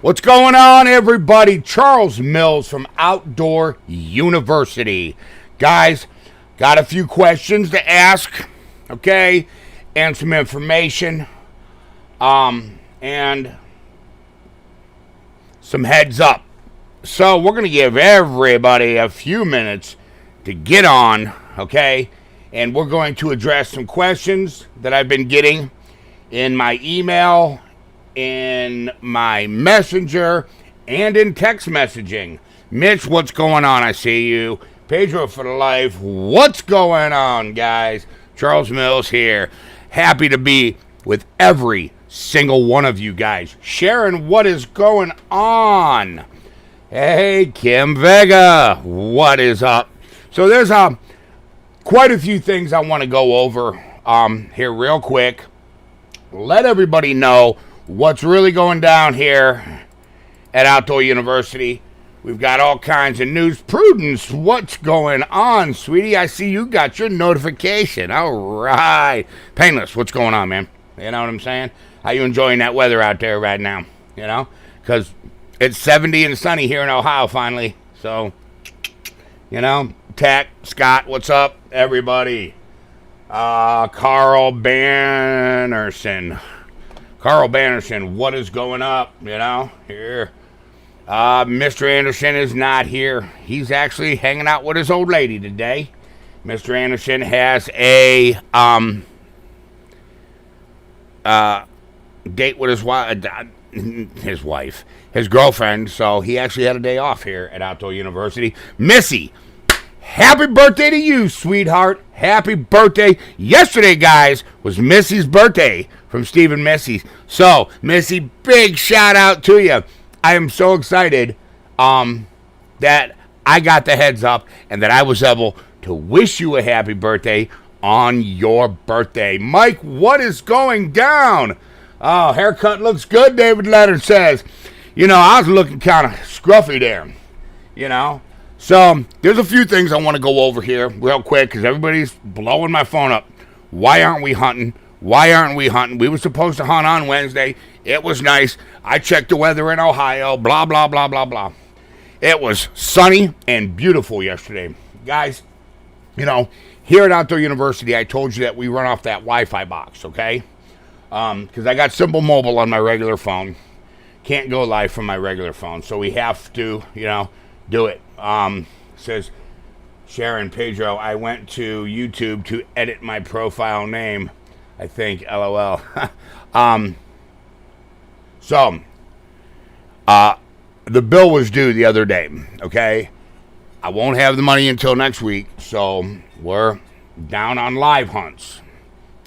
What's going on, everybody? Charles Mills from Outdoor University. Guys, got a few questions to ask, okay? And some information. And some heads up. So we're going to give everybody a few minutes to get on, okay? And we're going to address some questions that I've been getting in my email, in my messenger, and in text messaging. Mitch, what's going on? I see you. Pedro for the life. What's going on, guys? Charles Mills here. Happy to be with every single one of you guys, sharing what is going on. Hey, Kim Vega, what is up? So there's quite a few things I want to go over here real quick. Let everybody know what's really going down here at Outdoor University. We've got all kinds of news. Prudence, what's going on, sweetie? I see you got your notification. All right. Painless, what's going on, man? You know what I'm saying? How you enjoying that weather out there right now? You know? Because it's 70 and sunny here in Ohio finally. So, you know, Tech, Scott, what's up, everybody? Carl Bannerson. Carl Bannerson, what is going up, you know, here? Mr. Anderson is not here. He's actually hanging out with his old lady today. Mr. Anderson has a date with his girlfriend, so he actually had a day off here at Outdoor University. Missy, happy birthday to you, sweetheart. Happy birthday. Yesterday, guys, was Missy's birthday from Steve and Missy. So, Missy, big shout out to you. I am so excited that I got the heads up and that I was able to wish you a happy birthday on your birthday. Mike, what is going down? Oh, haircut looks good, David Leonard says. You know, I was looking kind of scruffy there, you know. So, there's a few things I want to go over here real quick because everybody's blowing my phone up. Why aren't we hunting? Why aren't we hunting? We were supposed to hunt on Wednesday. It was nice. I checked the weather in Ohio. Blah, blah, blah, blah, blah. It was sunny and beautiful yesterday. Guys, you know, here at Outdoor University, I told you that we run off that Wi-Fi box, okay? Because I got Simple Mobile on my regular phone. Can't go live from my regular phone. So we have to, you know, do it. Says Sharon Pedro, I went to YouTube to edit my profile name. I think, LOL. So, the bill was due the other day, okay? I won't have the money until next week, so we're down on live hunts.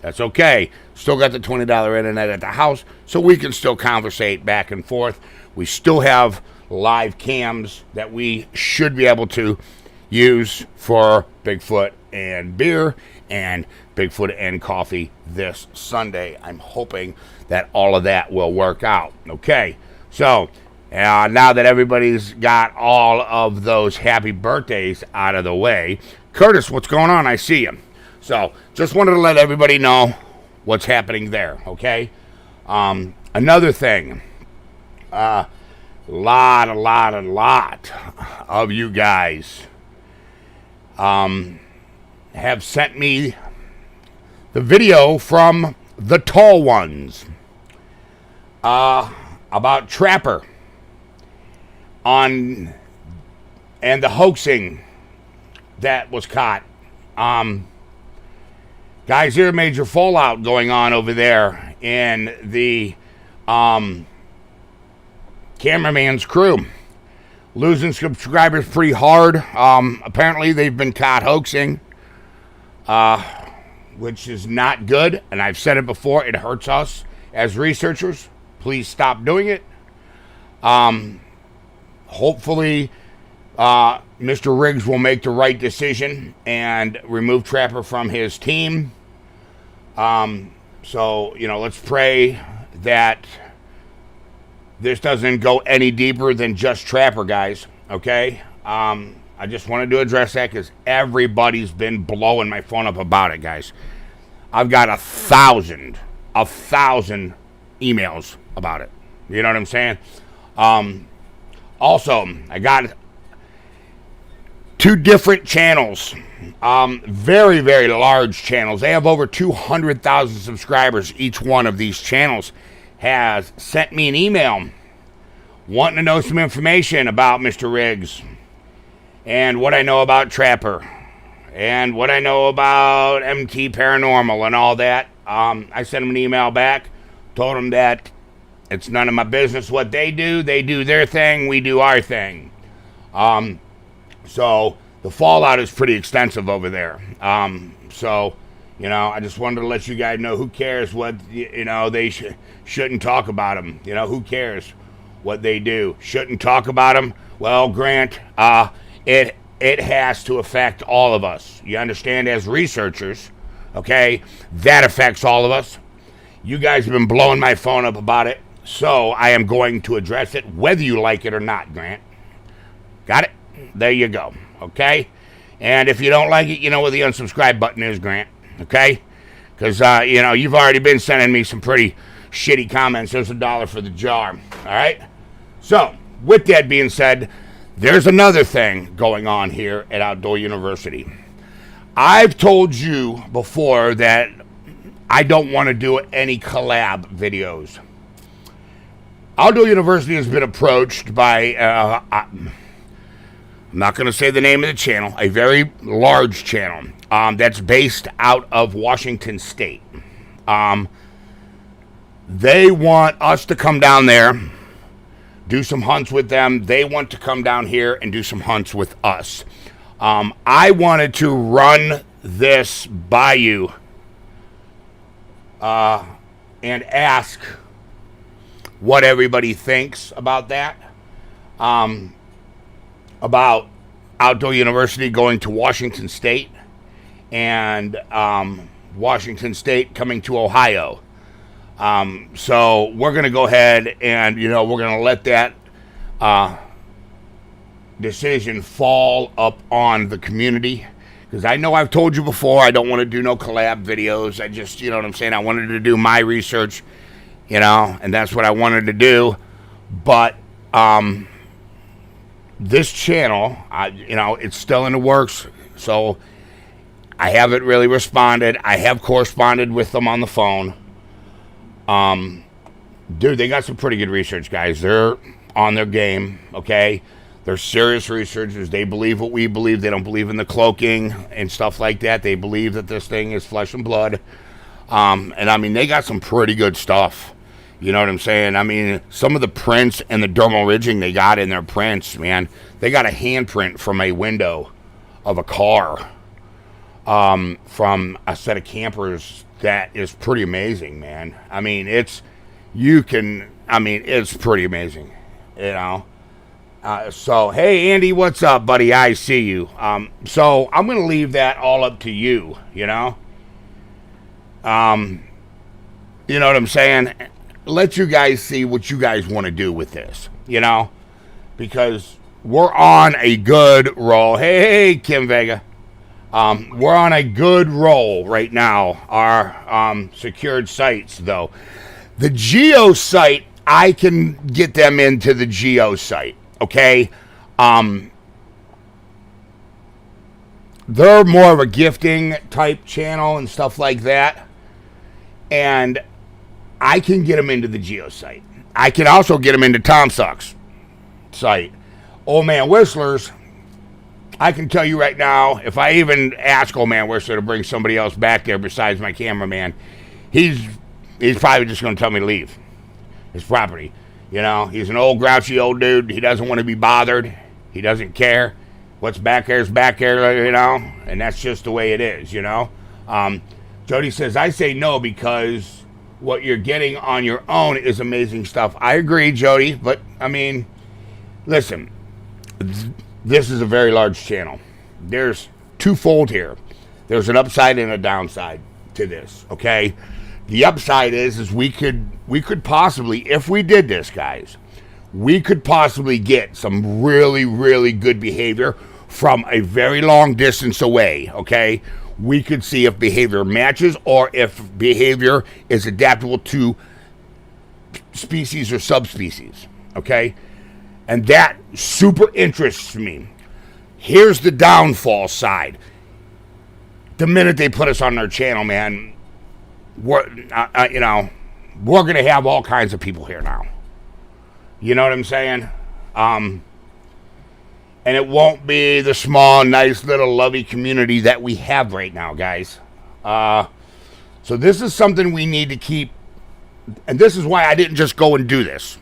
That's okay. Still got the $20 internet at the house, so we can still conversate back and forth. We still have live cams that we should be able to use for Bigfoot and beer and Bigfoot and coffee this Sunday. I'm hoping that all of that will work out. Okay, so now that everybody's got all of those happy birthdays out of the way, Curtis, what's going on? I see you. So just wanted to let everybody know what's happening there, okay? Another thing, a lot of you guys have sent me the video from the tall ones about Trapper and the hoaxing that was caught. Guys, there's a major fallout going on over there in the cameraman's crew. Losing subscribers pretty hard. Apparently, they've been caught hoaxing, which is not good. And I've said it before, it hurts us as researchers. Please stop doing it. Hopefully, Mr. Riggs will make the right decision and remove Trapper from his team. So, you know, let's pray that this doesn't go any deeper than just Trapper, guys, okay? I just wanted to address that because everybody's been blowing my phone up about it, guys. I've got 1,000 emails about it. You know what I'm saying? Also, I got 2 different channels. Very, very large channels. They have over 200,000 subscribers. Each one of these channels has sent me an email wanting to know some information about Mr. Riggs and what I know about Trapper and what I know about MT Paranormal and all that. I sent them an email back, told them that it's none of my business what they do. They do their thing, we do our thing. So the fallout is pretty extensive over there. So, you know, I just wanted to let you guys know, who cares what, you know, they shouldn't talk about them. You know, who cares what they do? Shouldn't talk about them? Well, Grant, it has to affect all of us. You understand, as researchers, okay? That affects all of us. You guys have been blowing my phone up about it, so I am going to address it whether you like it or not, Grant. Got it? There you go, okay? And if you don't like it, you know where the unsubscribe button is, Grant, okay? Because, you know, you've already been sending me some pretty shitty comments. There's $1 for the jar, all right? So, with that being said, there's another thing going on here at Outdoor University. I've told you before that I don't want to do any collab videos. Outdoor University has been approached by, I'm not going to say the name of the channel, a very large channel that's based out of Washington State. They want us to come down there, do some hunts with them. They want to come down here and do some hunts with us. I wanted to run this by you and ask what everybody thinks about that. About Outdoor University going to Washington State and Washington State coming to Ohio. So we're going to go ahead and, you know, we're going to let that decision fall up on the community. Because I know I've told you before, I don't want to do no collab videos. I just, you know what I'm saying? I wanted to do my research, you know, and that's what I wanted to do. But this channel, you know, it's still in the works. So I haven't really responded. I have corresponded with them on the phone. Dude, they got some pretty good research, guys. They're on their game, okay? They're serious researchers. They believe what we believe. They don't believe in the cloaking and stuff like that. They believe that this thing is flesh and blood. And I mean, they got some pretty good stuff. You know what I'm saying? I mean, some of the prints and the dermal ridging they got in their prints, man, they got a handprint from a window of a car from a set of campers that is pretty amazing, man. I mean, it's pretty amazing, you know? So, hey, Andy, what's up, buddy? I see you. So I'm going to leave that all up to you, you know? You know what I'm saying? Let you guys see what you guys want to do with this, you know? Because we're on a good roll. Hey, Kim Vega. We're on a good roll right now. Our secured sites, though. The Geo site, I can get them into the Geo site, okay? They're more of a gifting type channel and stuff like that. And I can get them into the Geo site. I can also get them into Tom Suck's site. Old Man Whistlers, I can tell you right now, if I even ask Old Man Whistler to bring somebody else back there besides my cameraman, he's probably just going to tell me to leave his property. You know, he's an old grouchy old dude. He doesn't want to be bothered. He doesn't care. What's back there is back there, you know, and that's just the way it is, you know. Jody says, I say no because what you're getting on your own is amazing stuff. I agree, Jody, but, I mean, listen, this is a very large channel. There's twofold here. There's an upside and a downside to this, okay? The upside is we could possibly, if we did this, guys, we could possibly get some really, really good behavior from a very long distance away, okay? We could see if behavior matches or if behavior is adaptable to species or subspecies, Okay? And that super interests me. Here's the downfall side. The minute they put us on their channel, man, we're going to have all kinds of people here now. You know what I'm saying? And it won't be the small, nice, little, lovey community that we have right now, guys. So this is something we need to keep. And this is why I didn't just go and do this.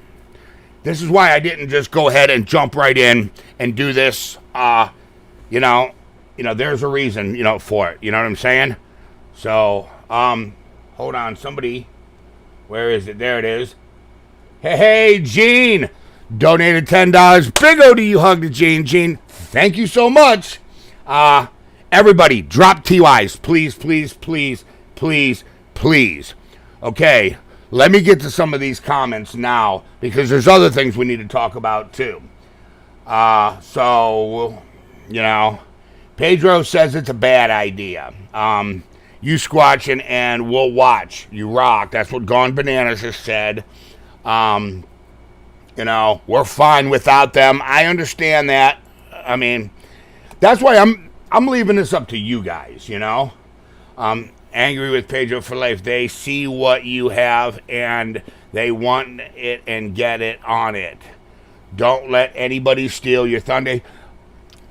This is why I didn't just go ahead and jump right in and do this. There's a reason, for it. You know what I'm saying? So, hold on. Somebody, where is it? There it is. Hey, Gene, donated $10. Big O to you, hug to Gene. Gene, thank you so much. Everybody, drop TYs, please, please, please, please, please. Okay, let me get to some of these comments now, because there's other things we need to talk about too. Pedro says it's a bad idea. You squatching and we'll watch. You rock. That's what Gone Bananas has said. We're fine without them. I understand that. I mean, that's why I'm leaving this up to you guys, Angry with Pedro for life. They see what you have and they want it and get it on it. Don't let anybody steal your thunder.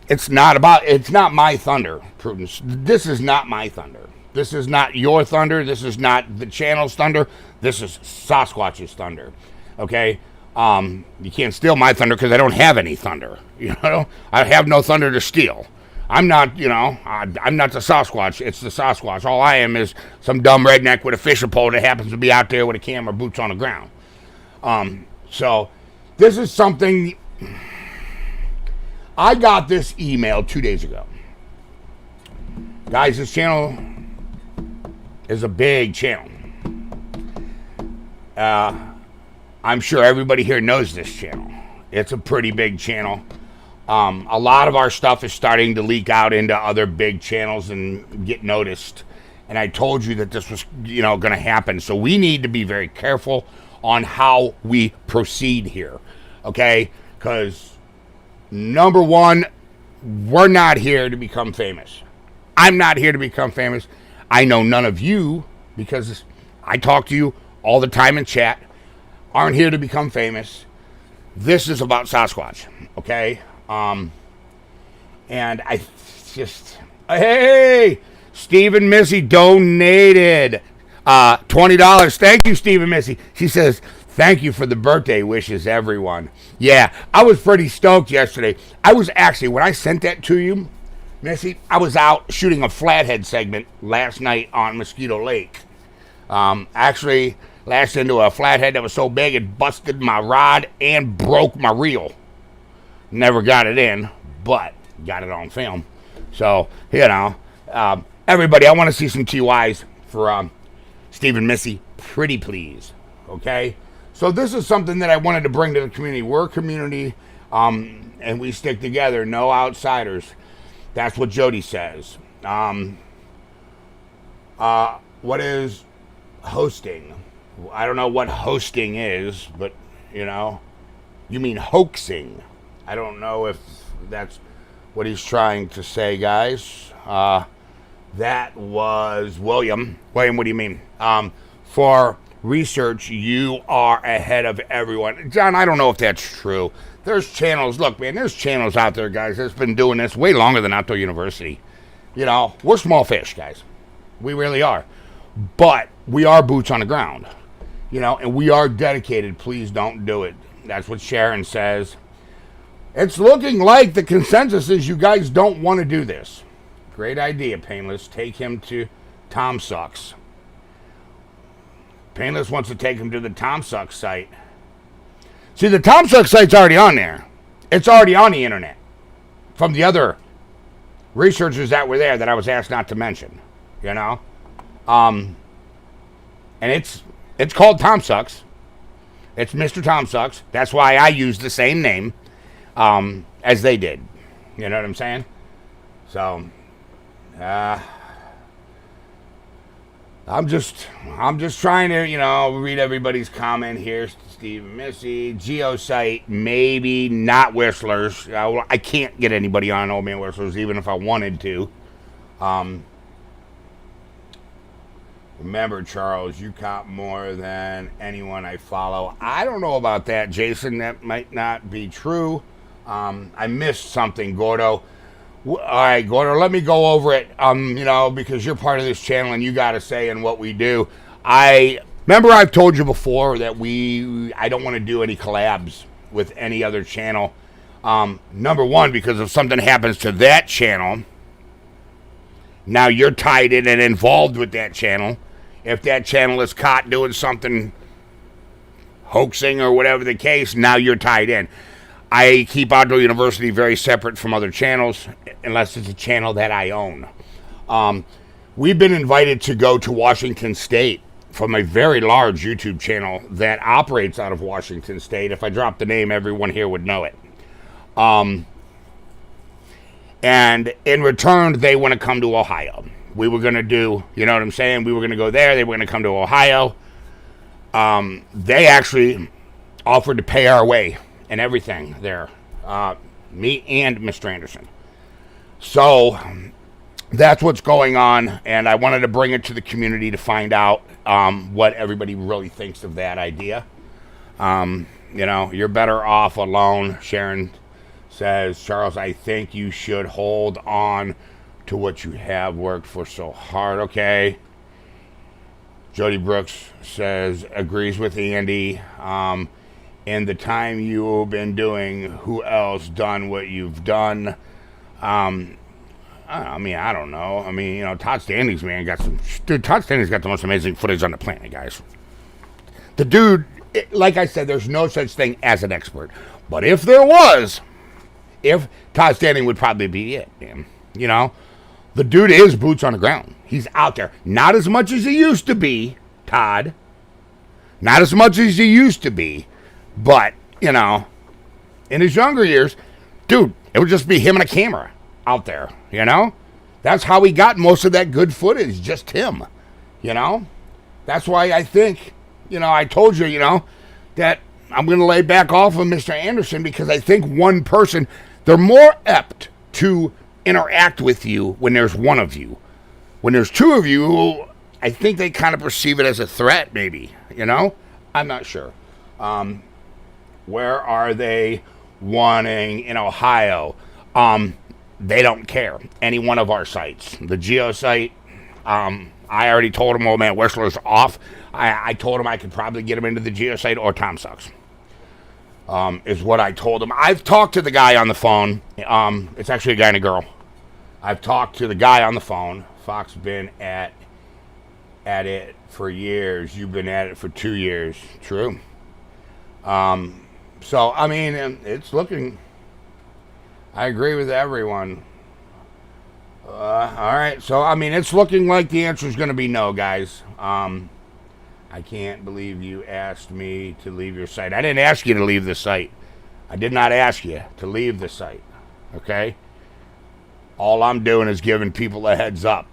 It's not my thunder, Prudence. This is not my thunder. This is not your thunder. This is not the channel's thunder. This is Sasquatch's thunder. Okay? You can't steal my thunder because I don't have any thunder. I have no thunder to steal. I'm not the Sasquatch. It's the Sasquatch. All I am is some dumb redneck with a fishing pole that happens to be out there with a camera, boots on the ground. So this is something. I got this email 2 days ago. Guys, this channel is a big channel. I'm sure everybody here knows this channel. It's a pretty big channel. A lot of our stuff is starting to leak out into other big channels and get noticed. And I told you that this was, going to happen. So we need to be very careful on how we proceed here. Okay? Because number one, we're not here to become famous. I'm not here to become famous. I know none of you, because I talk to you all the time in chat, aren't here to become famous. This is about Sasquatch, okay? And I just... Hey! Stephen Missy donated $20. Thank you, Stephen Missy. She says, thank you for the birthday wishes, everyone. Yeah, I was pretty stoked yesterday. I was actually, when I sent that to you, Missy, I was out shooting a flathead segment last night on Mosquito Lake. Actually lashed into a flathead that was so big it busted my rod and broke my reel. Never got it in, but got it on film. So, everybody, I want to see some TYs for Stephen Missy. Pretty please, okay? So this is something that I wanted to bring to the community. We're a community, and we stick together. No outsiders. That's what Jody says. What is hosting? I don't know what hosting is, but, you mean hoaxing. I don't know if that's what he's trying to say, guys. That was William. William, what do you mean? For research, you are ahead of everyone. John, I don't know if that's true. There's channels. Look, man, there's channels out there, guys, that's been doing this way longer than Outdoor University. We're small fish, guys. We really are. But we are boots on the ground. And we are dedicated. Please don't do it. That's what Sharon says. It's looking like the consensus is you guys don't want to do this. Great idea, Painless. Take him to Tom Sucks. Painless wants to take him to the Tom Sucks site. See, the Tom Sucks site's already on there. It's already on the internet. From the other researchers that were there that I was asked not to mention. And it's called Tom Sucks. It's Mr. Tom Sucks. That's why I use the same name as they did. You know what I'm saying? So, I'm just trying to, read everybody's comment here. Steve Missy, Geosite, maybe not Whistlers. I can't get anybody on Old Man Whistlers, even if I wanted to. Remember, Charles, you cop more than anyone I follow. I don't know about that, Jason. That might not be true. I missed something, Gordo. All right, Gordo, let me go over it, because you're part of this channel and you got to say in what we do. Remember I've told you before that I don't want to do any collabs with any other channel. Number one, because if something happens to that channel, now you're tied in and involved with that channel. If that channel is caught doing something hoaxing or whatever the case, now you're tied in. I keep Outdoor University very separate from other channels, unless it's a channel that I own. We've been invited to go to Washington State from a very large YouTube channel that operates out of Washington State. If I drop the name, everyone here would know it. And in return, they want to come to Ohio. We were going to do, you know what I'm saying? We were going to go there. They were going to come to Ohio. They actually offered to pay our way and everything there, me and Mr. Anderson. So that's what's going on, and I wanted to bring it to the community to find out what everybody really thinks of that idea. You're better off alone. Sharon says, Charles, I think you should hold on to what you have worked for so hard. Okay. Jody Brooks says, agrees with Andy. In the time you've been doing, who else done what you've done? I don't know. Todd Standing's Todd Standing's got the most amazing footage on the planet, guys. The dude, like I said, there's no such thing as an expert. But if there was, Todd Standing would probably be it, man. The dude is boots on the ground. He's out there. Not as much as he used to be, Todd. Not as much as he used to be. But, in his younger years, dude, it would just be him and a camera out there, That's how he got most of that good footage, just him, That's why I think, I told you, that I'm going to lay back off of Mr. Anderson, because I think one person, they're more apt to interact with you when there's one of you. When there's two of you, I think they kind of perceive it as a threat, maybe, I'm not sure. Where are they wanting in Ohio? They don't care. Any one of our sites. The Geo site, I already told him, Old Man Whistler's off. I told him I could probably get him into the Geo site, or Tom Sucks. Is what I told him. I've talked to the guy on the phone. It's actually a guy and a girl. I've talked to the guy on the phone. Fox been at it for years. You've been at it for 2 years. True. So, it's looking... I agree with everyone. All right. So, it's looking like the answer is going to be no, guys. I can't believe you asked me to leave your site. I didn't ask you to leave the site. I did not ask you to leave the site. Okay? All I'm doing is giving people a heads up.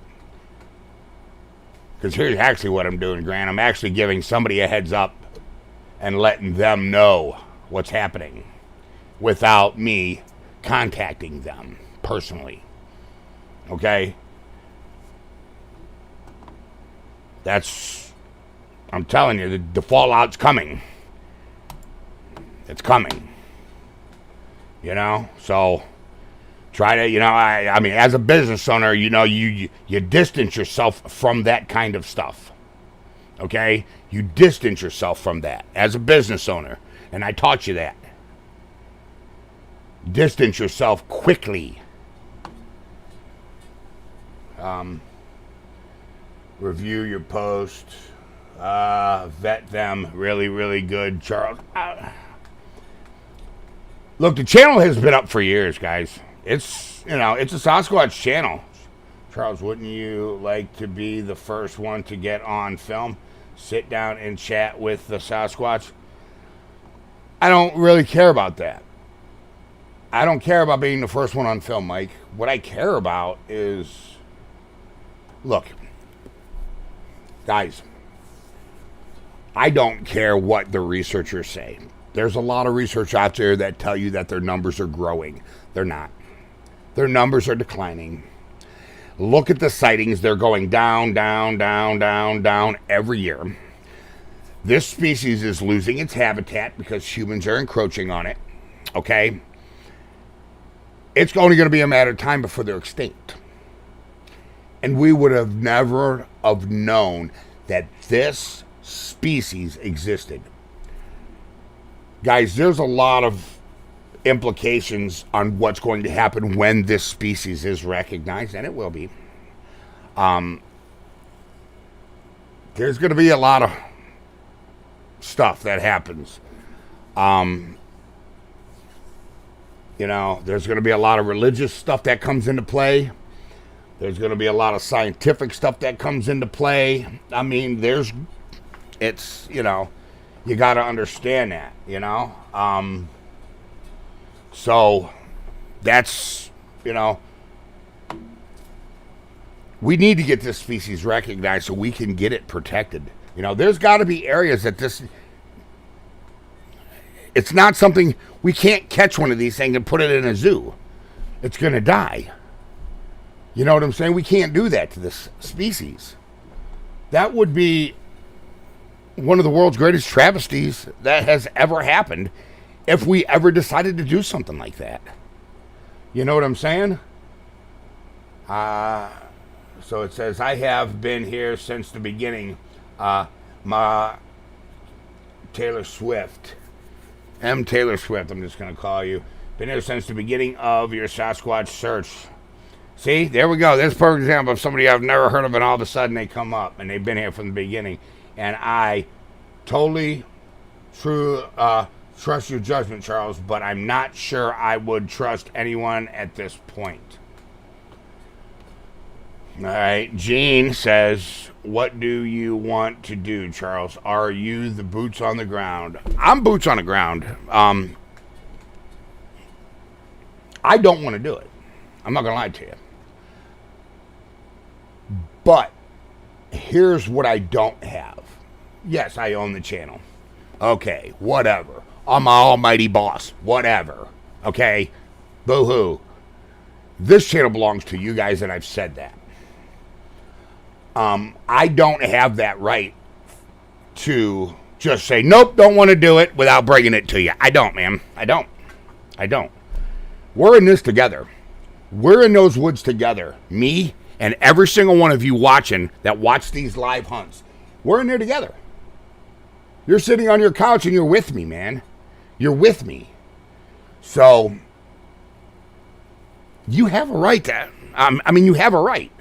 Because here's actually what I'm doing, Grant. I'm actually giving somebody a heads up and letting them know what's happening without me contacting them personally. Okay? I'm telling you, the fallout's coming. It's coming. So try to, as a business owner, you distance yourself from that kind of stuff. Okay? You distance yourself from that as a business owner. And I taught you that. Distance yourself quickly. Review your post. Vet them. Really, really good, Charles. Look, the channel has been up for years, guys. It's a Sasquatch channel. Charles, wouldn't you like to be the first one to get on film? Sit down and chat with the Sasquatch? I don't really care about that. I don't care about being the first one on film, Mike. What I care about is, look, Guys, I don't care what the researchers say. There's a lot of research out there that tell you that their numbers are growing. They're not. Their numbers are declining. Look at the sightings. They're going down, down, down, down, down every year. This species is losing its habitat because humans are encroaching on it. Okay? It's only going to be a matter of time before they're extinct. And we would have never have known that this species existed. Guys, there's a lot of implications on what's going to happen when this species is recognized, and it will be. There's going to be a lot of stuff that happens. There's going to be a lot of religious stuff that comes into play. There's going to be a lot of scientific stuff that comes into play. I mean, you got to understand that, So that's, we need to get this species recognized so we can get it protected. There's got to be areas that it's not something, we can't catch one of these things and put it in a zoo. It's going to die. You know what I'm saying? We can't do that to this species. That would be one of the world's greatest travesties that has ever happened if we ever decided to do something like that. You know what I'm saying? So it says, I have been here since the beginning. Taylor Swift. M. Taylor Swift, I'm just going to call you. Been here since the beginning of your Sasquatch search. See, there we go. There's a perfect example of somebody I've never heard of, and all of a sudden they come up, and they've been here from the beginning. And I totally trust your judgment, Charles, but I'm not sure I would trust anyone at this point. All right, Gene says, what do you want to do, Charles? Are you the boots on the ground? I'm boots on the ground. I don't want to do it. I'm not going to lie to you. But here's what I don't have. Yes, I own the channel. Okay, whatever. I'm my almighty boss. Whatever. Okay? Boo-hoo. This channel belongs to you guys, and I've said that. I don't have that right to just say, nope, don't want to do it without bringing it to you. I don't, man. I don't. We're in this together. We're in those woods together. Me and every single one of you watching that watch these live hunts. We're in there together. You're sitting on your couch and you're with me, man. You're with me. So, you have a right to, you have a right.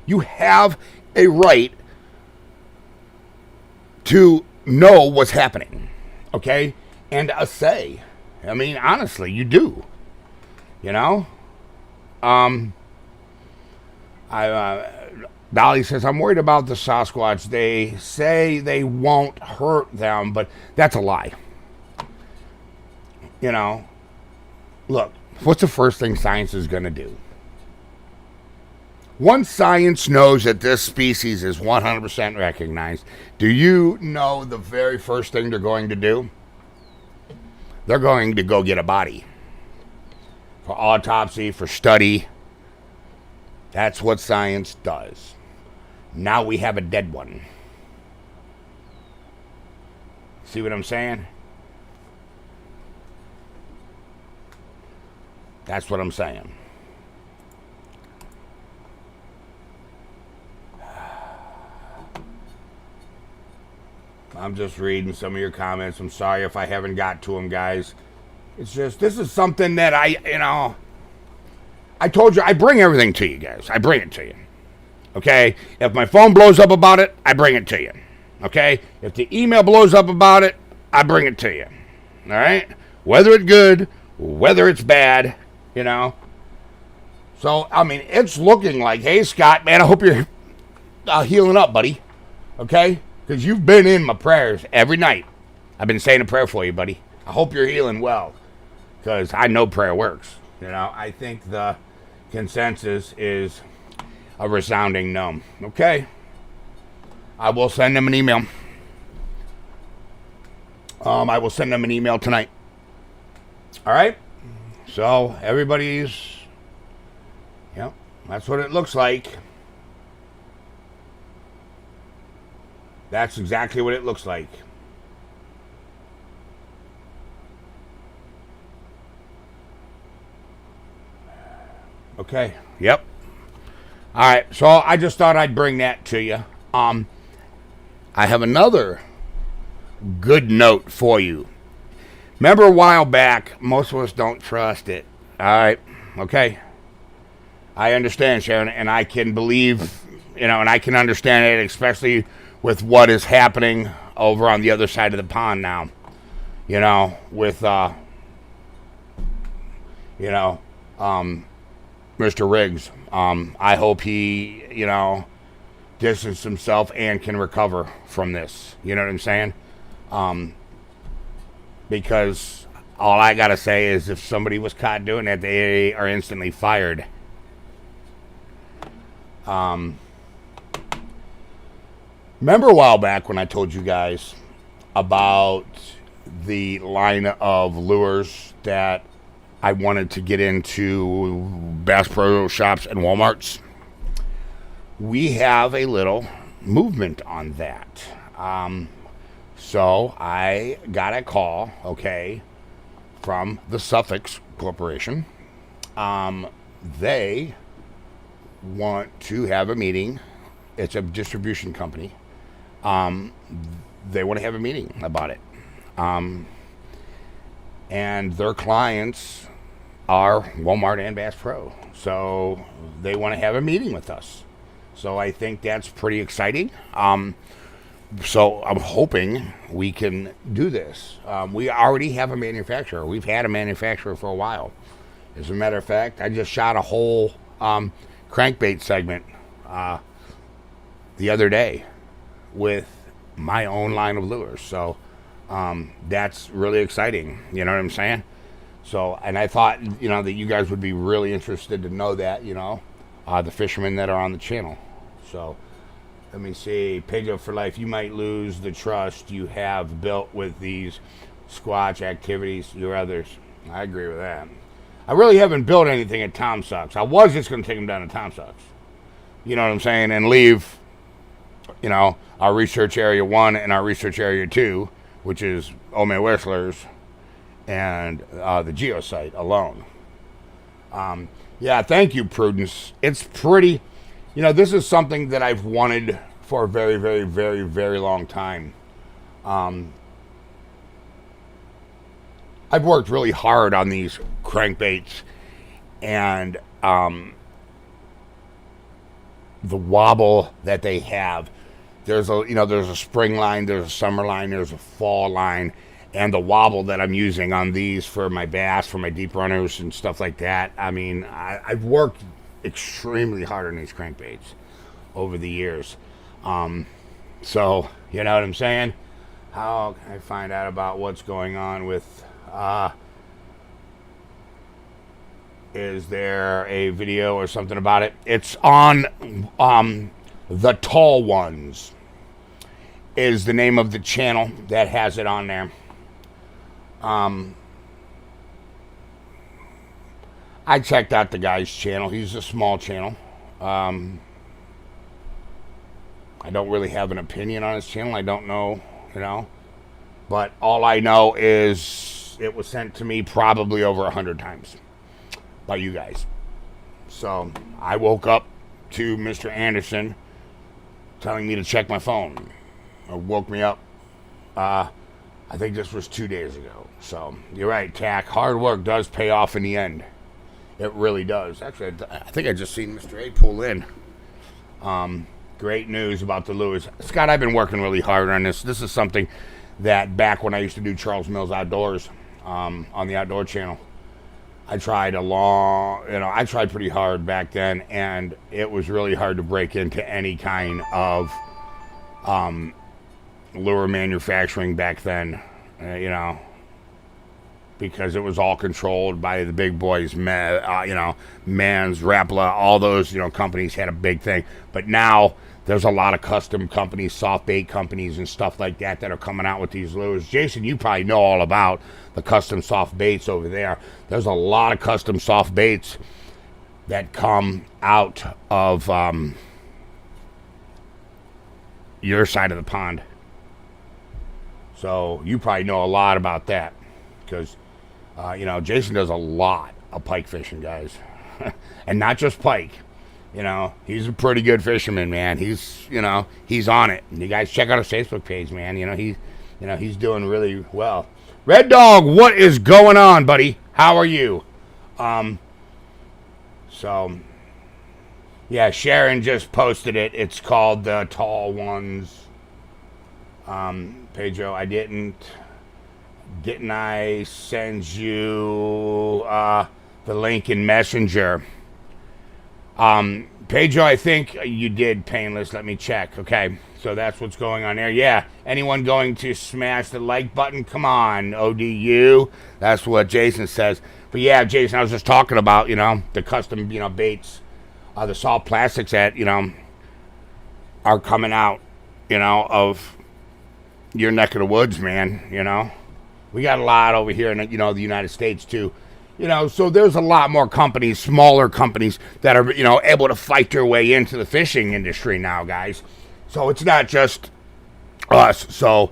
You have a right to know what's happening. Okay? And a say. Honestly, you do. Dolly says, I'm worried about the Sasquatch. They say they won't hurt them, but that's a lie. Look, what's the first thing science is going to do? Once science knows that this species is 100% recognized, do you know the very first thing they're going to do? They're going to go get a body. For autopsy, for study. That's what science does. Now we have a dead one. See what I'm saying? That's what I'm saying. I'm just reading some of your comments. I'm sorry if I haven't got to them, guys. It's just, this is something that I told you, I bring everything to you guys. I bring it to you. Okay? If my phone blows up about it, I bring it to you. Okay? If the email blows up about it, I bring it to you. All right? Whether it's good, whether it's bad, So, it's looking like, hey, Scott, man, I hope you're healing up, buddy. Okay? Because you've been in my prayers every night. I've been saying a prayer for you, buddy. I hope you're healing well. Because I know prayer works. I think the consensus is a resounding no. Okay? I will send them an email. I will send them an email tonight. All right. So everybody's, yep, that's what it looks like. That's exactly what it looks like. Okay. Yep. All right. So I just thought I'd bring that to you. I have another good note for you. Remember a while back, most of us don't trust it. All right. Okay. I understand, Sharon, and I can believe, and I can understand it, especially with what is happening over on the other side of the pond now. With, Mr. Riggs. I hope he, distanced himself and can recover from this. You know what I'm saying? Because all I gotta say is if somebody was caught doing that, they are instantly fired. Remember a while back when I told you guys about the line of lures that I wanted to get into Bass Pro Shops and Walmarts? We have a little movement on that. So I got a call, from the Suffolk Corporation. They want to have a meeting. It's a distribution company. They want to have a meeting about it. And their clients are Walmart and Bass Pro. So they want to have a meeting with us. So I think that's pretty exciting. So I'm hoping we can do this. We already have a manufacturer. We've had a manufacturer for a while. As a matter of fact, I just shot a whole crankbait segment the other day with my own line of lures. So that's really exciting. You know what I'm saying? So, and I thought, that you guys would be really interested to know that, the fishermen that are on the channel. So, let me see. Pedro for life. You might lose the trust you have built with these Squatch activities, your others. I agree with that. I really haven't built anything at Tom Sucks. I was just going to take them down to Tom Sucks. You know what I'm saying? And leave, our research area 1 and our research area 2, which is Ome Whistler's and the geosite alone. Yeah, thank you, Prudence. It's pretty, this is something that I've wanted for a very, very, very, very long time. I've worked really hard on these crankbaits, and the wobble that they have. There's a spring line, there's a summer line, there's a fall line, and the wobble that I'm using on these for my bass, for my deep runners and stuff like that. I mean, I've worked extremely hard on these crankbaits over the years. So, you know what I'm saying? How can I find out about what's going on with, is there a video or something about it? It's on, The Tall Ones is the name of the channel that has it on there. I checked out the guy's channel. He's a small channel. I don't really have an opinion on his channel. I don't know, But all I know is it was sent to me probably over 100 times by you guys. So I woke up to Mr. Anderson telling me to check my phone. It woke me up. I think this was 2 days ago. So you're right, Tack. Hard work does pay off in the end. It really does. Actually, I think I just seen Mr. A pull in. Great news about the lures. Scott, I've been working really hard on this. This is something that back when I used to do Charles Mills Outdoors on the Outdoor Channel, I tried I tried pretty hard back then, and it was really hard to break into any kind of lure manufacturing back then. It because it was all controlled by the big boys, Mans, Rapala, all those, companies had a big thing. But now there's a lot of custom companies, soft bait companies and stuff like that are coming out with these lures. Jason, you probably know all about the custom soft baits over there. There's a lot of custom soft baits that come out of your side of the pond. So you probably know a lot about that because, Jason does a lot of pike fishing, guys. And not just pike. He's a pretty good fisherman, man. He's on it. And you guys check out his Facebook page, man. He's doing really well. Red Dog, what is going on, buddy? How are you? So, yeah, Sharon just posted it. It's called The Tall Ones. Pedro, I didn't I send you the link in Messenger? Pedro, I think you did, Painless. Let me check. Okay, so that's what's going on there. Yeah, anyone going to smash the like button? Come on, ODU. That's what Jason says. But yeah, Jason, I was just talking about, the custom, baits, the soft plastics that, are coming out, of your neck of the woods, man, We got a lot over here in, the United States, too. So there's a lot more companies, smaller companies, that are, able to fight their way into the fishing industry now, guys. So it's not just us. So,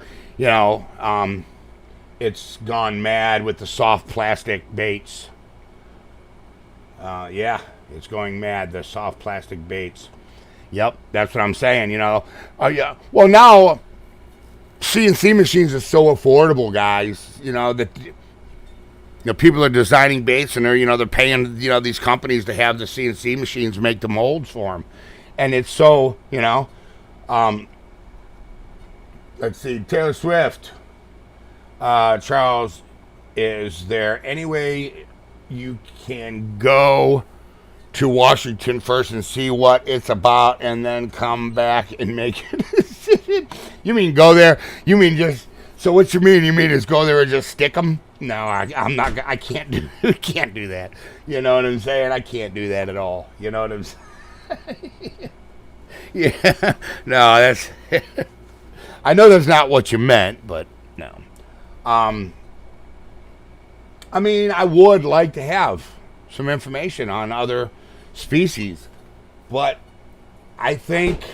it's gone mad with the soft plastic baits. Yeah, it's going mad, the soft plastic baits. Yep, that's what I'm saying, yeah. Well, now, CNC machines are so affordable, guys, that... people are designing baits and they're paying, these companies to have the CNC machines make the molds for them. And it's so, let's see, Taylor Swift. Charles, is there any way you can go to Washington first and see what it's about and then come back and make a decision? You mean go there? You mean just... So what you mean? You mean is go there and just stick them? No, I'm not. I can't do that. You know what I'm saying? I can't do that at all. You know what I'm saying? Yeah. No, that's. I know that's not what you meant, but no. I mean, I would like to have some information on other species, but I think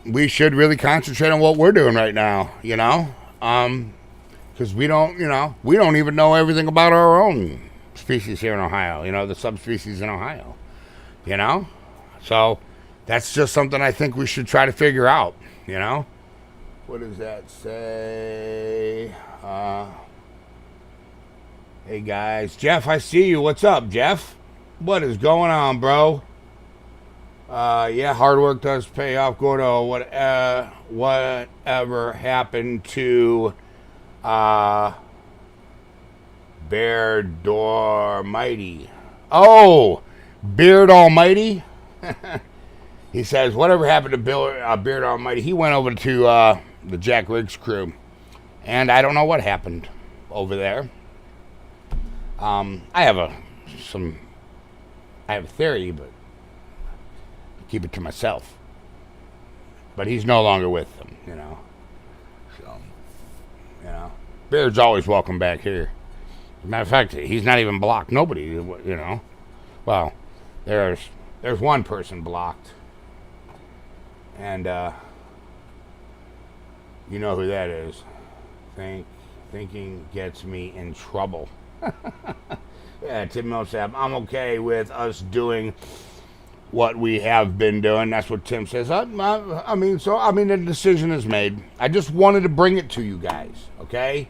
we should really concentrate on what we're doing right now, because we don't even know everything about our own species here in Ohio, the subspecies in Ohio, so that's just something I think we should try to figure out, What does that say? Hey guys, Jeff, I see you. What's up, Jeff? What is going on, bro? Yeah, hard work does pay off. Gordo, whatever happened to Beard Almighty? Oh, Beard Almighty? He says, whatever happened to Beard Almighty? He went over to the Jack Riggs crew, and I don't know what happened over there. I have a theory, but keep it to myself. But he's no longer with them, So, Beard's always welcome back here. As a matter of fact, he's not even blocked. Nobody, Well, there's one person blocked. And, you know who that is. Thinking gets me in trouble. Yeah, Tim Millsap, I'm okay with us doing what we have been doing. That's what Tim says. I mean, the decision is made. I just wanted to bring it to you guys, okay?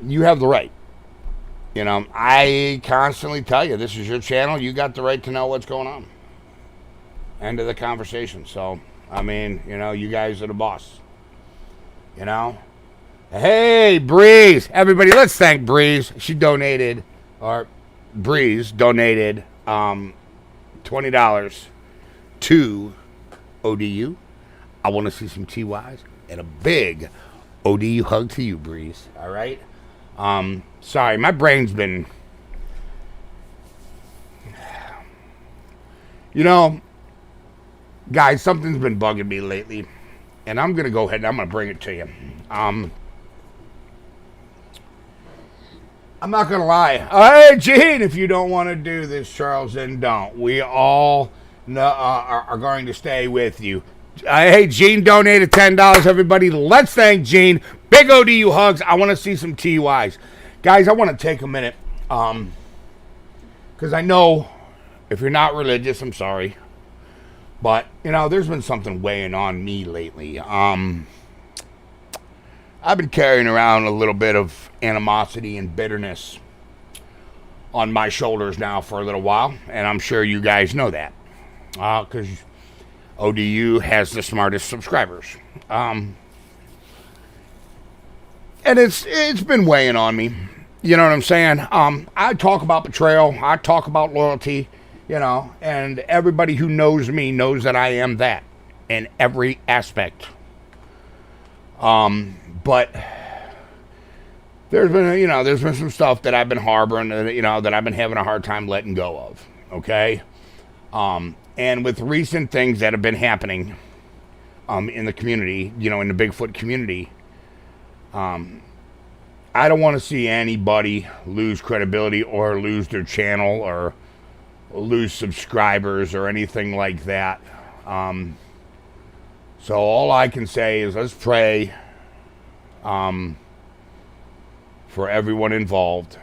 You have the right. I constantly tell you, this is your channel. You got the right to know what's going on. End of the conversation. So, you guys are the boss. Hey, Breeze. Everybody, let's thank Breeze. She donated, Breeze donated $20 to ODU. I want to see some TYs. And a big ODU hug to you, Breeze. All right? Sorry, my brain's been... You know, guys, something's been bugging me lately. And I'm going to go ahead and I'm going to bring it to you. I'm not going to lie. Hey, Gene, if you don't want to do this, Charles, then don't. We all are going to stay with you. Hey, Gene donated $10, everybody. Let's thank Gene. Big ODU hugs. I want to see some TUIs. Guys, I want to take a minute. Because I know if you're not religious, I'm sorry. But, you know, there's been something weighing on me lately. I've been carrying around a little bit of animosity and bitterness on my shoulders now for a little while. And I'm sure you guys know that. Because ODU has the smartest subscribers. And it's been weighing on me. You know what I'm saying? I talk about betrayal. I talk about loyalty. You know, and everybody who knows me knows that I am that in every aspect. But there's been some stuff that I've been harboring, that I've been having a hard time letting go of. Okay. And with recent things that have been happening, in the community, in the Bigfoot community, I don't want to see anybody lose credibility or lose their channel or lose subscribers or anything like that. So all I can say is let's pray for everyone involved,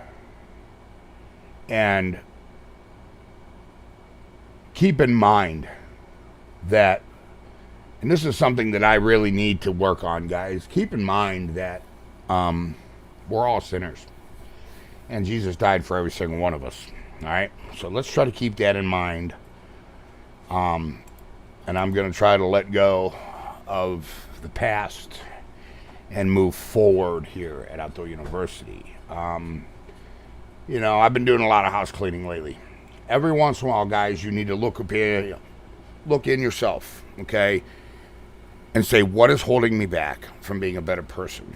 and keep in mind that, and this is something that I really need to work on, guys, keep in mind that we're all sinners and Jesus died for every single one of us. All right, so let's try to keep that in mind. And I'm going to try to let go of the past and move forward here at Outdoor University. I've been doing a lot of house cleaning lately. Every once in a while, guys, you need to look in yourself, okay, and say, what is holding me back from being a better person?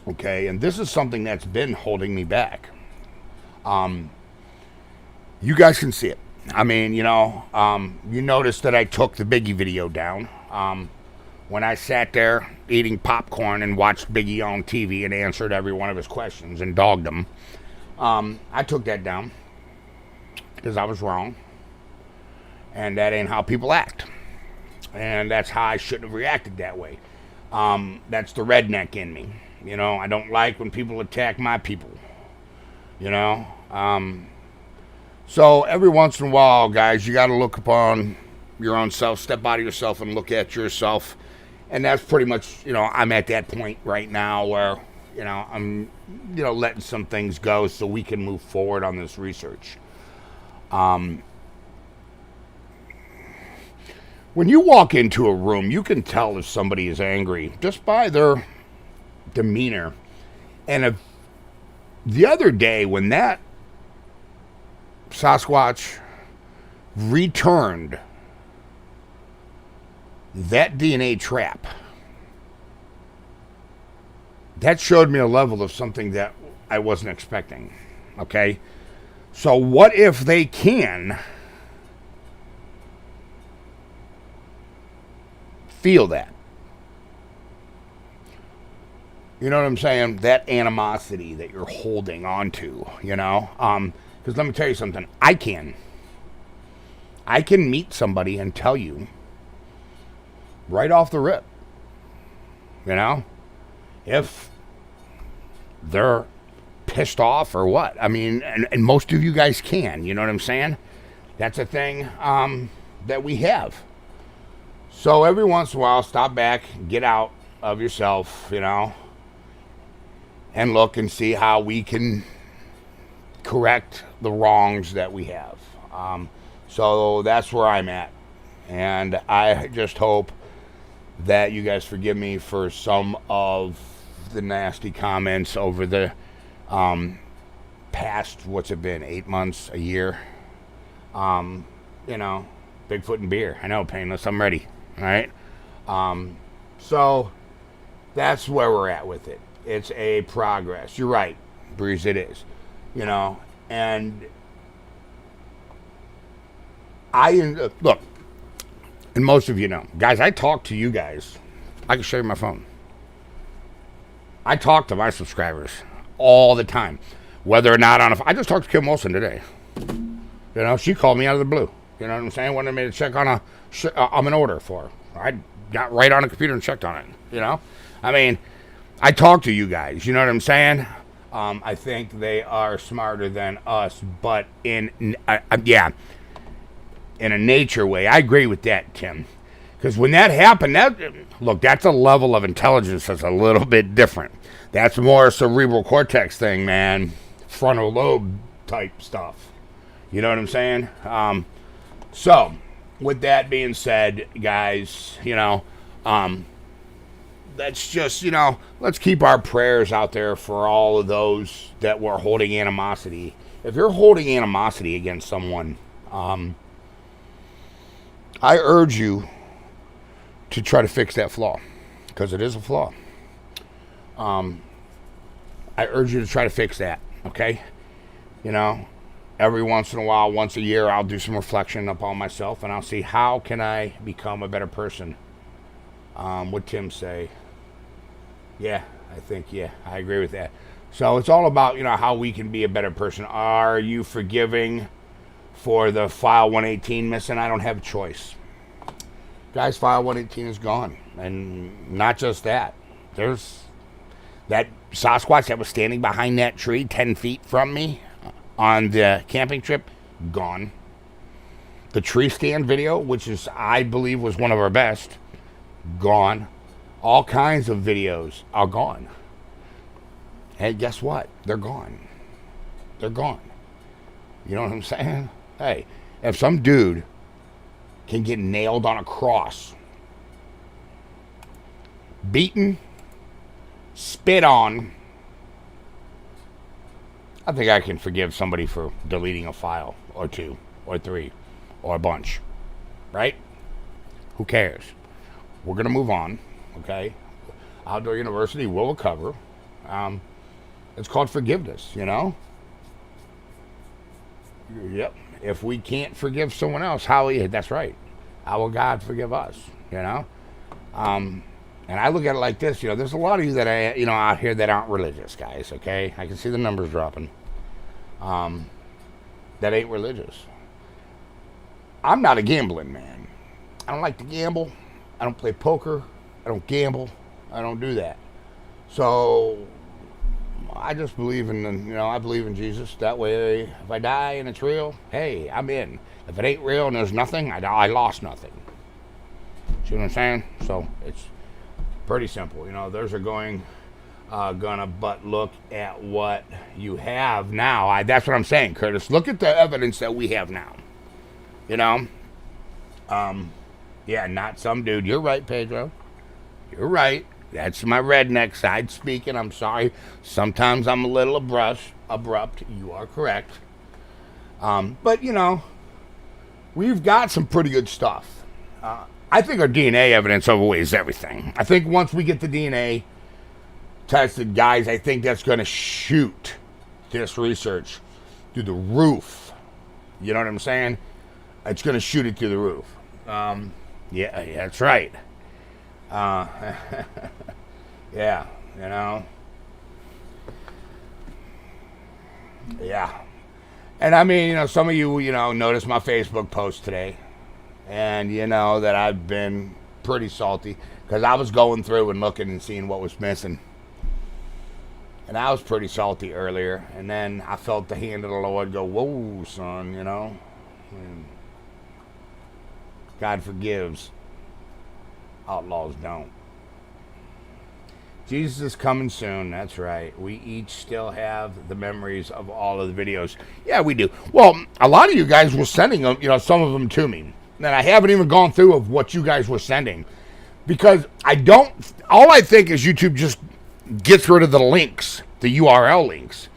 Okay, and this is something that's been holding me back. You guys can see it. I mean, you notice that I took the Biggie video down. When I sat there eating popcorn and watched Biggie on TV and answered every one of his questions and dogged him, I took that down because I was wrong. And that ain't how people act. And that's how I shouldn't have reacted that way. That's the redneck in me. I don't like when people attack my people. So every once in a while, guys, you got to look upon your own self, step out of yourself and look at yourself. And that's pretty much, I'm at that point right now where, I'm, letting some things go so we can move forward on this research. When you walk into a room, you can tell if somebody is angry just by their demeanor. And if the other day when that Sasquatch returned that DNA trap, that showed me a level of something that I wasn't expecting. Okay? So what if they can feel that? You know what I'm saying? That animosity that you're holding on to, because let me tell you something. I can meet somebody and tell you right off the rip, if they're pissed off or what. I mean, and most of you guys can, you know what I'm saying? That's a thing that we have. So every once in a while, stop back, get out of yourself, and look and see how we can correct the wrongs that we have. So that's where I'm at. And I just hope that you guys forgive me for some of the nasty comments over the past, what's it been, 8 months, a year? Bigfoot and beer. I know, painless. I'm ready. All right. So that's where we're at with it. It's a progress. You're right, Breeze, it is. You know, and look, and most of you know, guys, I talk to you guys. I can show you my phone. I talk to my subscribers all the time, whether or not I just talked to Kim Wilson today. You know, she called me out of the blue. You know what I'm saying? Wanted me to check on an order for her. I got right on the computer and checked on it. You know, I mean, I talk to you guys. You know what I'm saying? I think they are smarter than us, but in a nature way. I agree with that, Tim. Because when that happened, that's a level of intelligence that's a little bit different. That's more cerebral cortex thing, man. Frontal lobe type stuff. You know what I'm saying? So, with that being said, guys, you know, let's just, you know, let's keep our prayers out there for all of those that were holding animosity. If you're holding animosity against someone, I urge you to try to fix that flaw, because it is a flaw. I urge you to try to fix that, okay? You know, every once in a while, once a year, I'll do some reflection upon myself, and I'll see how can I become a better person. What Tim say? Yeah, I agree with that. So it's all about, you know, how we can be a better person. Are you forgiving for the file 118 missing? I don't have a choice. Guys, file 118 is gone. And not just that. There's that Sasquatch that was standing behind that tree 10 feet from me on the camping trip, gone. The tree stand video, which is, I believe, was one of our best, gone. All kinds of videos are gone. Hey, guess what? They're gone. They're gone. You know what I'm saying? Hey, if some dude can get nailed on a cross, beaten, spit on, I think I can forgive somebody for deleting a file or two or three or a bunch, right? Who cares? We're going to move on, okay? Outdoor University will recover. It's called forgiveness, you know? Yep. If we can't forgive someone else, that's right. How will God forgive us, you know? And I look at it like this, you know, there's a lot of you that out here that aren't religious, guys, okay? I can see the numbers dropping. That ain't religious. I'm not a gambling man. I don't like to gamble. I don't play poker. I don't gamble. I don't do that. So I just believe I believe in Jesus. That way, if I die and it's real, hey, I'm in. If it ain't real and there's nothing, I lost nothing. See what I'm saying? So it's pretty simple. You know, those are gonna but look at what you have now. That's what I'm saying, Curtis. Look at the evidence that we have now. You know? Yeah, not some dude. You're right, Pedro. You're right. That's my redneck side speaking. I'm sorry. Sometimes I'm a little abrupt. You are correct. But, you know, we've got some pretty good stuff. I think our DNA evidence overweighs everything. I think once we get the DNA tested, guys, I think that's going to shoot this research through the roof. You know what I'm saying? It's going to shoot it through the roof. Yeah, that's right. Yeah, you know. Yeah. And I mean, you know, some of you, you know, noticed my Facebook post today. And you know that I've been pretty salty because I was going through and looking and seeing what was missing. And I was pretty salty earlier. And then I felt the hand of the Lord go, whoa, son, you know. And God forgives. Outlaws don't. Jesus is coming soon. That's right. We each still have the memories of all of the videos. Yeah, we do. Well, a lot of you guys were sending them, you know, some of them to me. And I haven't even gone through of what you guys were sending. Because all I think is YouTube just gets rid of the links, the URL links.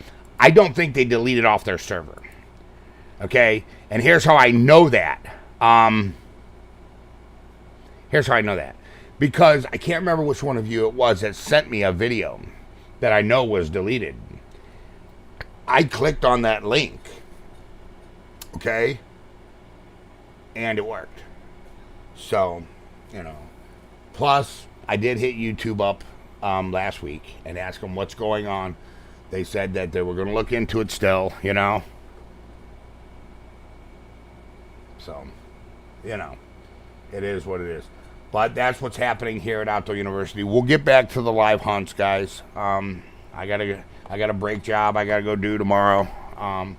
I don't think they delete it off their server. Okay? And here's how I know that. because I can't remember which one of you it was that sent me a video that I know was deleted. I clicked on that link, okay, and it worked. So, you know, plus I did hit YouTube up last week and ask them what's going on. They said that they were going to look into it still, you know. So, you know, it is what it is. But that's what's happening here at Outdoor University. We'll get back to the live hunts, guys. I got a break job I got to go do tomorrow. I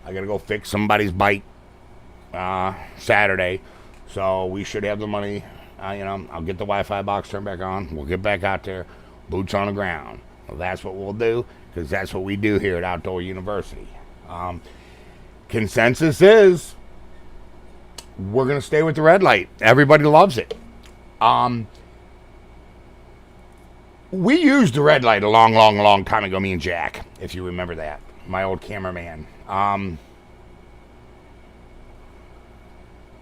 got to go fix somebody's bike Saturday. So we should have the money. You know, I'll get the Wi-Fi box turned back on. We'll get back out there, boots on the ground. Well, that's what we'll do, because that's what we do here at Outdoor University. Consensus is we're going to stay with the red light. Everybody loves it. We used the red light a long time ago, me and Jack, if you remember that, my old cameraman.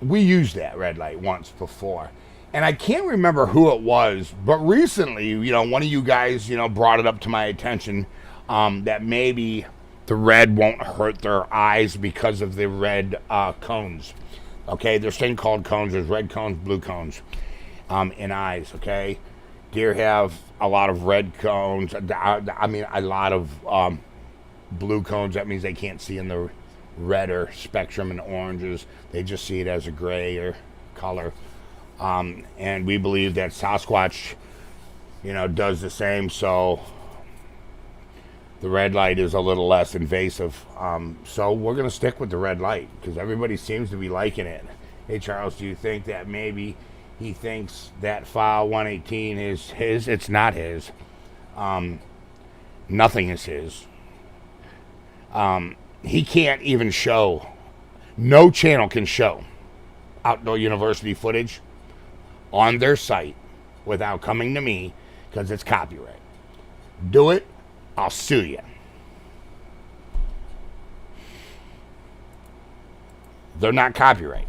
We used that red light once before. And I can't remember who it was, but recently, you know, one of you guys, you know, brought it up to my attention that maybe the red won't hurt their eyes because of the red cones. Okay, there's thing called cones. There's red cones, blue cones in eyes, okay? Deer have a lot of red cones. I mean, a lot of blue cones. That means they can't see in the redder spectrum and oranges. They just see it as a gray or color. And we believe that Sasquatch, you know, does the same. So the red light is a little less invasive. So we're going to stick with the red light because everybody seems to be liking it. Hey, Charles, do you think that maybe he thinks that file 118 is his? It's not his. Nothing is his. He can't even show. No channel can show Outdoor University footage on their site without coming to me because it's copyright. Do it, I'll sue you. They're not copyright.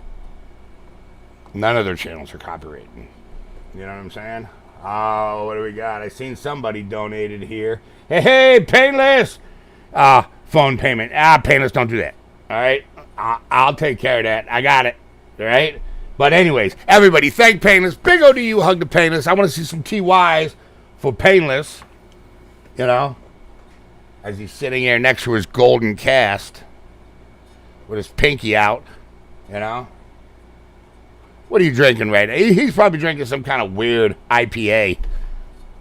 None of their channels are copyrighted. You know what I'm saying? Oh, what do we got? I seen somebody donated here. Hey, Painless! Phone payment. Painless, don't do that. All right? I'll take care of that. I got it. All right? But anyways, everybody, thank Painless. Big O to you, hug to Painless. I want to see some TYs for Painless. You know? As he's sitting here next to his golden cast with his pinky out. You know? What are you drinking right now? He's probably drinking some kind of weird IPA.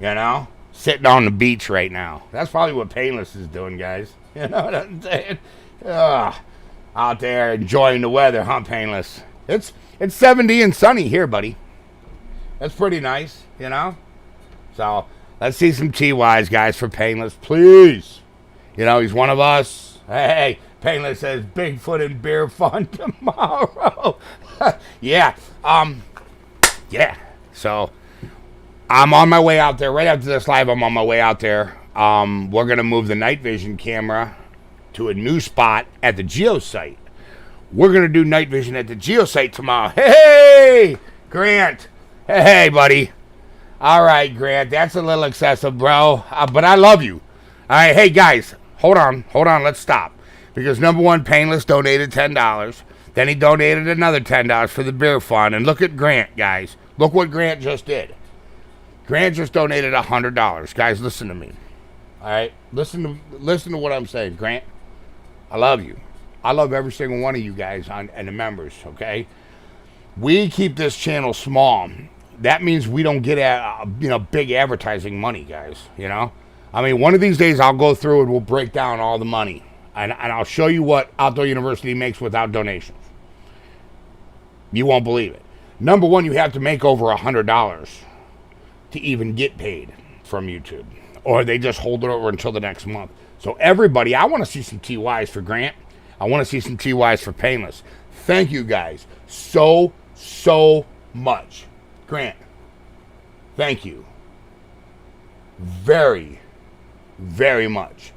You know? Sitting on the beach right now. That's probably what Painless is doing, guys. You know what I'm saying? Out there enjoying the weather, huh, Painless? It's 70 and sunny here, buddy. That's pretty nice, you know? So, let's see some TYs, guys, for Painless, please. You know, he's one of us. Hey, Painless says Bigfoot and beer fun tomorrow. Yeah. Yeah. So, I'm on my way out there. Right after this live, I'm on my way out there. We're going to move the night vision camera to a new spot at the Geo site. We're going to do night vision at the Geo site tomorrow. Hey, Grant. Hey, buddy. All right, Grant. That's a little excessive, bro. But I love you. All right. Hey, guys. Hold on. Let's stop. Because number one, Painless donated $10. Then he donated another $10 for the beer fund. And look at Grant, guys. Look what Grant just did. Grant just donated $100. Guys, listen to me. All right? Listen to what I'm saying, Grant. I love you. I love every single one of you guys and the members, okay? We keep this channel small. That means we don't get big advertising money, guys, you know? I mean, one of these days I'll go through and we'll break down all the money. And I'll show you what Outdoor University makes without donations. You won't believe it. Number one, you have to make over $100 to even get paid from YouTube. Or they just hold it over until the next month. So everybody, I want to see some TYs for Grant. I want to see some TYs for Painless. Thank you guys so much. Grant, thank you. Very, very much.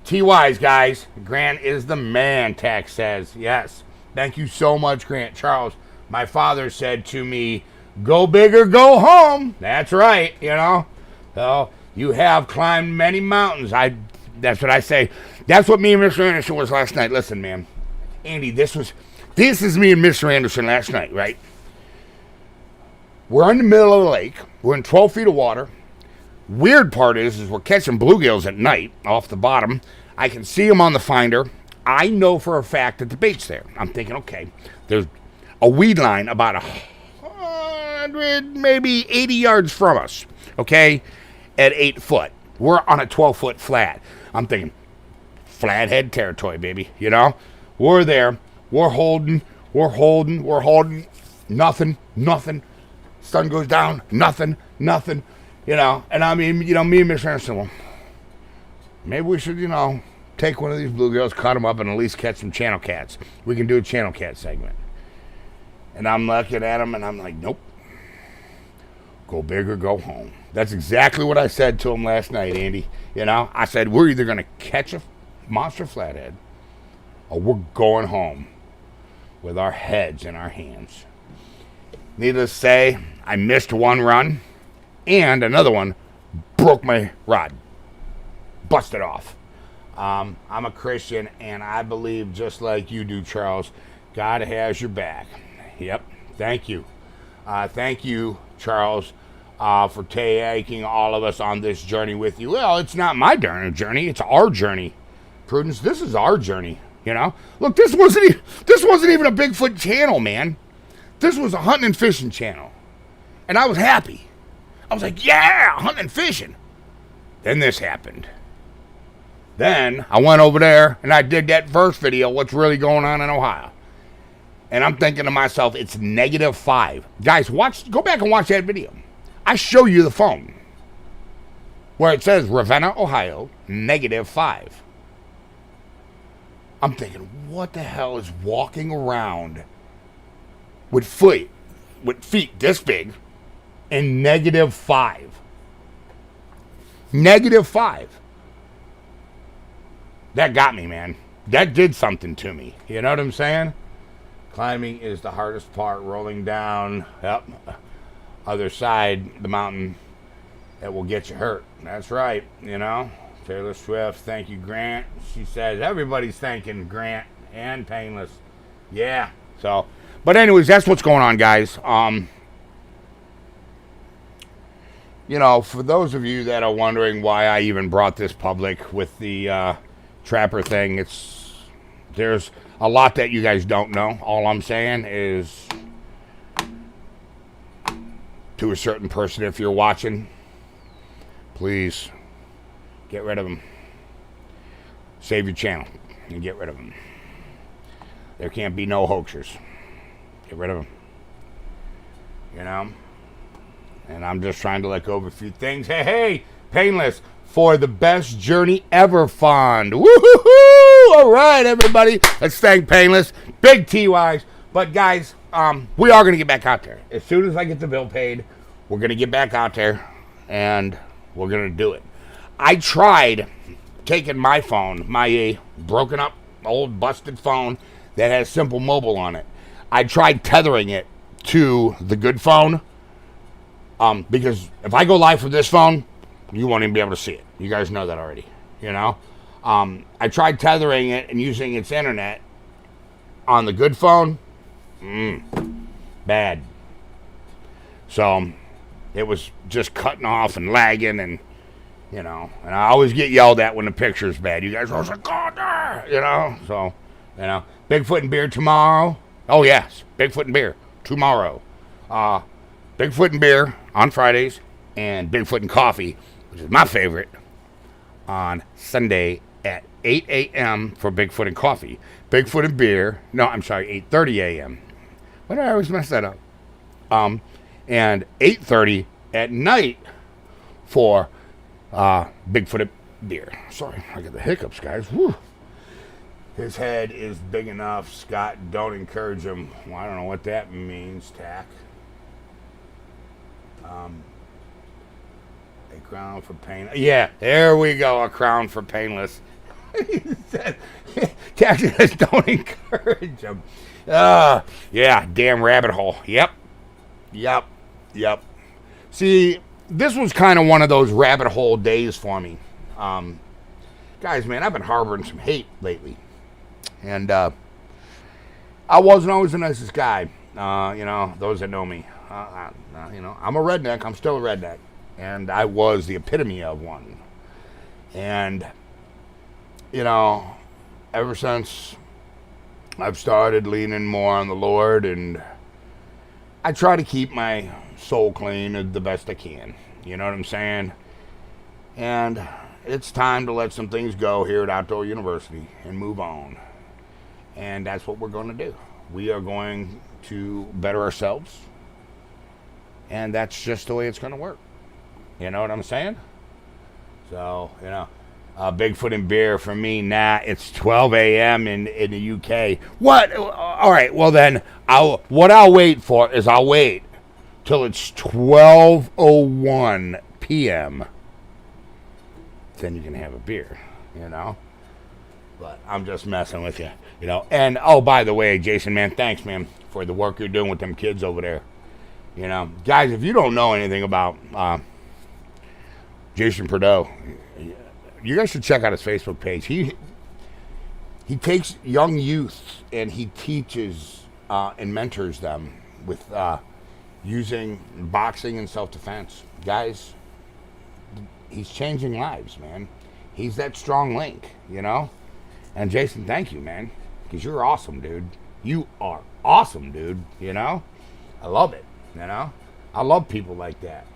TYs, guys. Grant is the man, Tax says. Yes. Thank you so much, Grant. Charles, my father said to me Go big or go home. That's right, you know. So you have climbed many mountains. That's what I say. That's what me and Mr. Anderson was last night. Listen, man. Andy, this is me and Mr. Anderson last night, right? We're in the middle of the lake. We're in 12 feet of water. Weird part is we're catching bluegills at night off the bottom. I can see them on the finder. I know for a fact that the bait's there. I'm thinking, okay, there's a weed line about 100, maybe 80 yards from us, okay, at 8 foot. We're on a 12-foot flat. I'm thinking, flathead territory, baby, you know? We're there. We're holding. Nothing. Sun goes down. Nothing. You know, and I mean, you know, me and Mr. Anderson, well, maybe we should, you know, take one of these bluegills, cut them up, and at least catch some channel cats. We can do a channel cat segment. And I'm looking at him, and I'm like, nope. Go big or go home. That's exactly what I said to him last night, Andy. You know, I said, we're either going to catch a monster flathead, or we're going home with our heads in our hands. Needless to say, I missed one run, and another one broke my rod. Busted off. I'm a Christian, and I believe, just like you do, Charles, God has your back. Yep. Thank you. Thank you, Charles, for taking all of us on this journey with you. Well, it's not my journey. It's our journey. Prudence, this is our journey, you know? Look, this wasn't even a Bigfoot channel, man. This was a hunting and fishing channel. And I was happy. I was like, yeah, hunting and fishing. Then this happened. Then I went over there and I did that first video, what's really going on in Ohio. And I'm thinking to myself, it's -5. Guys, go back and watch that video. I show you the phone where it says Ravenna, Ohio, -5. I'm thinking, what the hell is walking around with feet this big and -5? -5. That got me, man. That did something to me. You know what I'm saying? Climbing is the hardest part. Rolling down, yep, other side, the mountain, that will get you hurt. That's right, you know. Taylor Swift, thank you, Grant. She says, everybody's thanking Grant and Painless. Yeah, so, but anyways, that's what's going on, guys. You know, for those of you that are wondering why I even brought this public with the trapper thing, there's a lot that you guys don't know. All I'm saying is, to a certain person, if you're watching, please get rid of them. Save your channel and get rid of them. There can't be no hoaxers. Get rid of them. You know? And I'm just trying to let go of a few things. Hey, Painless, for the best journey ever fund. Woo-hoo-hoo! All right, everybody. Let's thank Painless. Big T-wise. But, guys, we are going to get back out there. As soon as I get the bill paid, we're going to get back out there, and we're going to do it. I tried taking my phone, my broken up, old, busted phone that has Simple Mobile on it. I tried tethering it to the good phone, because if I go live with this phone, you won't even be able to see it. You guys know that already, you know? I tried tethering it and using its internet on the good phone. Bad. So, it was just cutting off and lagging, and, you know, and I always get yelled at when the picture's bad. You guys are always like, God, you know? So, you know, Bigfoot and beer tomorrow. Oh, yes, Bigfoot and beer tomorrow. Bigfoot and beer on Fridays, and Bigfoot and coffee, which is my favorite, on Sunday at 8 a.m. for Bigfoot and coffee. Bigfoot and beer, no, I'm sorry, 8:30 a.m. Why do I always mess that up? And 8:30 at night for Bigfoot and beer. Sorry, I got the hiccups, guys. Woo. His head is big enough. Scott, don't encourage him. Well, I don't know what that means, Tack. A crown for pain. Yeah, there we go. A crown for Painless. He said, Tack says, don't encourage him. Yeah, damn rabbit hole. Yep. Yep. See, this was kind of one of those rabbit hole days for me. Guys, man, I've been harboring some hate lately. And I wasn't always the nicest guy. Those that know me. I'm a redneck. I'm still a redneck. And I was the epitome of one. And, ever since I've started leaning more on the Lord, and I try to keep my soul clean the best I can. You know what I'm saying? And it's time to let some things go here at Outdoor University and move on. And that's what we're going to do. We are going to better ourselves. And that's just the way it's going to work. You know what I'm saying? So, Bigfoot and beer for me. Nah, it's 12 a.m. in the UK. What? All right, well then, I'll wait for is I'll wait till it's 12:01 p.m. Then you can have a beer, But I'm just messing with you, And, oh, by the way, Jason, man, thanks, man, for the work you're doing with them kids over there. Guys, if you don't know anything about Jason Prideaux, you guys should check out his Facebook page. He takes young youth and he teaches and mentors them with using boxing and self-defense. Guys, he's changing lives, man. He's that strong link, And Jason, thank you, man, because you're awesome, dude. You are awesome, dude, I love it, I love people like that,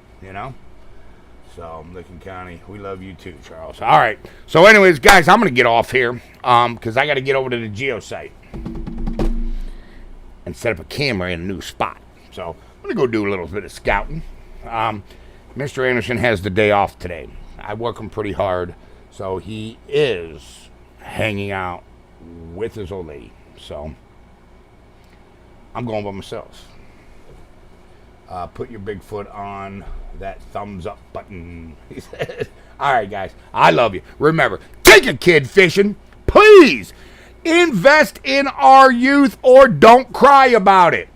So, Licking County, we love you too, Charles. All right. So, anyways, guys, I'm going to get off here because I got to get over to the geosite and set up a camera in a new spot. So, I'm going to go do a little bit of scouting. Mr. Anderson has the day off today. I work him pretty hard, so he is hanging out with his old lady. So, I'm going by myself. Put your Bigfoot on that thumbs up button. He says, all right, guys, I love you. Remember, take a kid fishing. Please invest in our youth or don't cry about it.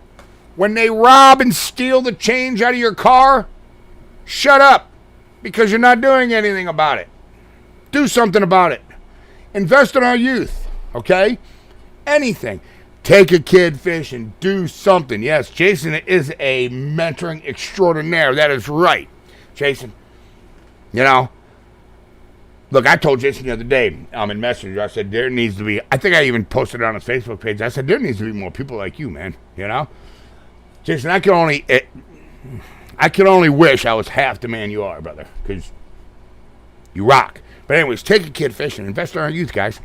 When they rob and steal the change out of your car, shut up because you're not doing anything about it. Do something about it. Invest in our youth, okay? Anything. Take a kid fishing. Do something. Yes, Jason is a mentoring extraordinaire. That is right. Jason, look, I told Jason the other day in Messenger, I said, there needs to be, I think I even posted it on his Facebook page. I said, there needs to be more people like you, man. Jason, I can only wish I was half the man you are, brother, because you rock. But anyways, take a kid fishing. Invest in our youth, guys.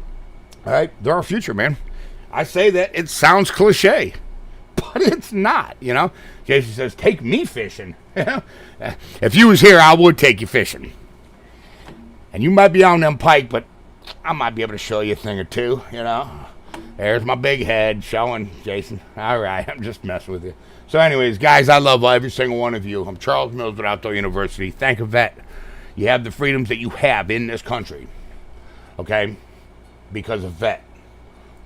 All right? They're our future, man. I say that it sounds cliche, but it's not, Jason says, take me fishing. If you was here, I would take you fishing. And you might be on them pike, but I might be able to show you a thing or two, There's my big head showing, Jason. All right, I'm just messing with you. So anyways, guys, I love every single one of you. I'm Charles Mills with Outdoor University. Thank a vet. You have the freedoms that you have in this country, okay, because a vet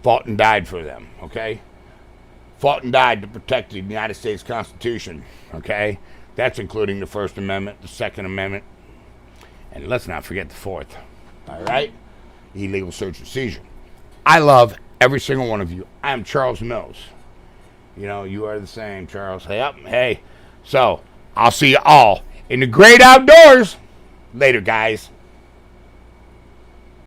fought and died for them, okay? Fought and died to protect the United States Constitution, okay? That's including the First Amendment, the Second Amendment, and let's not forget the Fourth, all right? Illegal search and seizure. I love every single one of you. I am Charles Mills. You are the same, Charles. Hey. So, I'll see you all in the great outdoors. Later, guys.